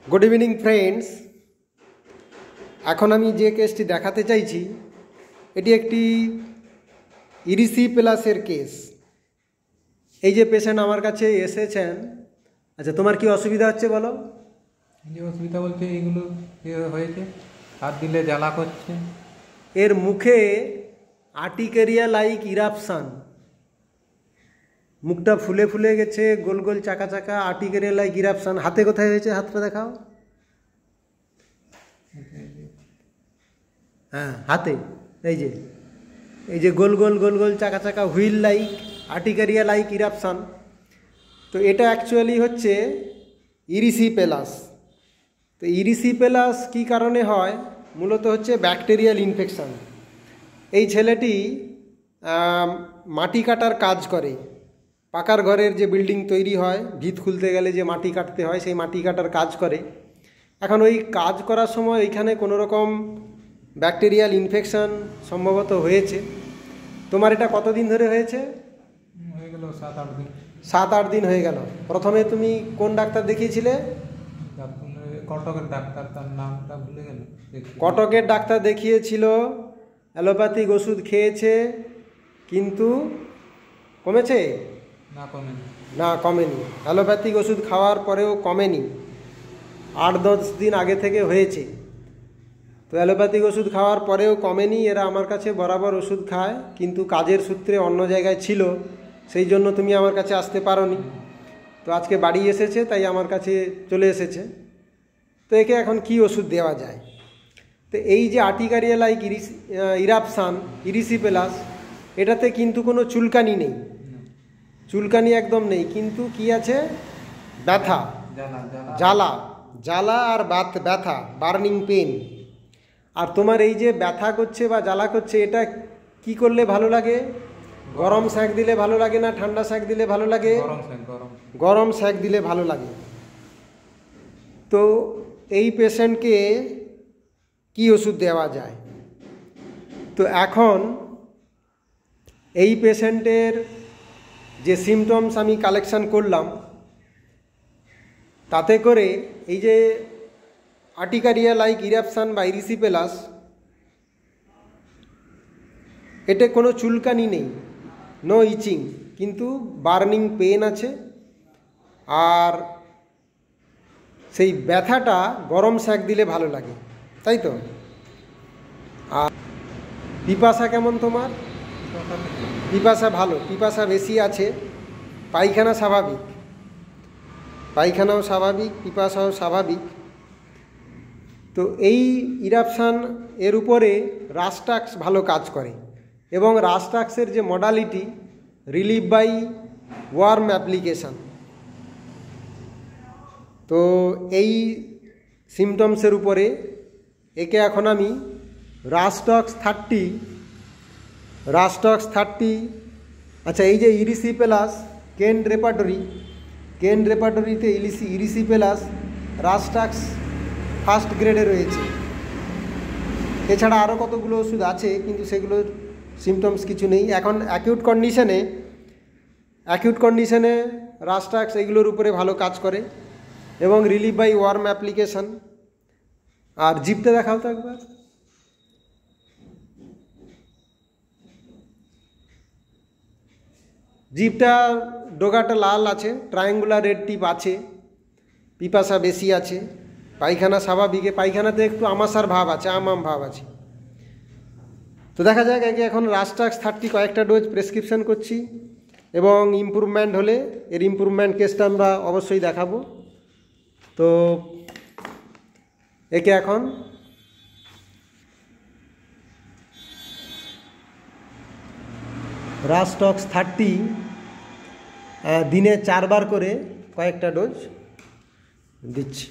Good evening friends. এখন আমি যে কেসটি দেখাতে চাইছি এটি একটি ইরিসিপেলাসের কেস। এই যে পেশেন্ট আমার কাছে এসেছেন, আচ্ছা তোমার কি অসুবিধা হচ্ছে বলো? যে অসুবিধা বলতে এইগুলো হয়েছে, হাত দিলে জ্বালা করছে। এর মুখে আর্টিকেরিয়া লাইক ইরাপশান, মুখটা ফুলে ফুলে গেছে, গোল গোল চাকা চাকা আর্টিকেরিয়া লাইক ইরাপশান। হাতে কোথায় হয়েছে? হাতটা দেখাও। হ্যাঁ, হাতে এই যে গোল গোল গোল গোল চাকা চাকা wheel like urticaria like eruption. তো এটা অ্যাকচুয়ালি হচ্ছে ইরিসিপেলাস। তো ইরিসিপেলাস কী কারণে হয়? মূলত হচ্ছে ব্যাকটেরিয়াল ইনফেকশান। এই ছেলেটি মাটি কাটার কাজ করে। পাকার ঘরের যে বিল্ডিং তৈরি হয়, ভিত খুলতে গেলে যে মাটি কাটতে হয়, সেই মাটি কাটার কাজ করে। এখন ওই কাজ করার সময় এইখানে কোনো রকম ব্যাকটেরিয়াল ইনফেকশান সম্ভবত হয়েছে। তোমার এটা কতদিন ধরে হয়েছে? হয়ে গেল 7-8 দিন। 7-8 দিন হয়ে গেল। প্রথমে তুমি কোন ডাক্তার দেখিয়েছিলে? কটকের ডাক্তার, তার নামটা ভুলে গেল। কটকের ডাক্তার দেখিয়েছিল, অ্যালোপ্যাথিক ওষুধ খেয়েছে, কিন্তু কমেছে? না, কমেনি। না, কমেনি। অ্যালোপ্যাথিক ওষুধ খাওয়ার পরেও কমেনি। 8-10 দিন আগে থেকে হয়েছে। তো অ্যালোপ্যাথিক ওষুধ খাওয়ার পরেও কমেনি। এরা আমার কাছে বরাবর ওষুধ খায়, কিন্তু কাজের সূত্রে অন্য জায়গায় ছিল, সেই জন্য তুমি আমার কাছে আসতে পারোনি। তো আজকে বাড়ি এসেছে, তাই আমার কাছে চলে এসেছে। তো একে এখন কি ওষুধ দেওয়া যায়? তো এই যে আর্টিকেরিয়া লাইক ইরাপশান, ইরিসিপেলাস, এটাতে কিন্তু কোনো চুলকানি নেই, চুলকানি একদম নেই, কিন্তু কি আছে? ব্যথা, জ্বালা আর ব্যথা, বার্নিং পেন। আর তোমার এই যে ব্যথা করছে বা জ্বালা করছে, এটা কি করলে ভালো লাগে? গরম সেঁক দিলে ভালো লাগে না ঠান্ডা সেঁক দিলে ভালো লাগে? গরম সেঁক দিলে ভালো লাগে। তো এই পেশেন্টকে কি ওষুধ দেওয়া যায়? তো এখন এই পেশেন্টের যে সিমটমস আমি কালেকশন করলাম, তাতে করে এই যে আর্টিকেরিয়া লাইক ইরাপশান বা ইরিসিপেলাস, এতে কোনো চুলকানি নেই, নো ইচিং, কিন্তু বার্নিং পেন আছে। আর সেই ব্যথাটা গরম সেঁক দিলে ভালো লাগে, তাই তো? আর পিপাসা কেমন তোমার? পিপাসা ভালো, পিপাসা বেশি আছে। পায়খানা স্বাভাবিক, পায়খানাও স্বাভাবিক, পিপাসাও স্বাভাবিক। তো এই ইরাপশান এর উপরে রাস্টাক্স ভালো কাজ করে, এবং রাস্টাক্সের যে modality, relief by warm application. তো এই সিমটমসের উপরে একে এখন আমি রাস্টক্স 30, আচ্ছা এই যে ইরিসিপেলাস কেন রেপার্টরিতে ইরিসিপেলাস রাস্টাক্স ফার্স্ট গ্রেডে রয়েছে। এছাড়া আরও কতগুলো ওষুধ আছে, কিন্তু সেগুলোর সিমটমস কিছু নেই। এখন অ্যাকিউট কন্ডিশনে রাস্টাক্স এগুলোর উপরে ভালো কাজ করে, এবং রিলিফ বাই ওয়ার্ম অ্যাপ্লিকেশান। আর জিভটা দেখাও তো একবার। জিভটা ডোগাটা লাল আছে, ট্রায়াঙ্গুলার রেড টিপ আছে, পিপাসা বেশি আছে, পায়খানা স্বাভাবিক, পায়খানাতে একটু আমাশার ভাব আছে, আম ভাব আছে। তো দেখা যাক, একে এখন রাস্টাক্স 30 কয়েকটা ডোজ প্রেসক্রিপশন করছি, এবং ইমপ্রুভমেন্ট হলে এর ইমপ্রুভমেন্ট কেসটা আমরা অবশ্যই দেখাবো। তো একে এখন রাস্টক্স 30 দিনে 4 বার করে কয়েকটা ডোজ দিচ্ছি।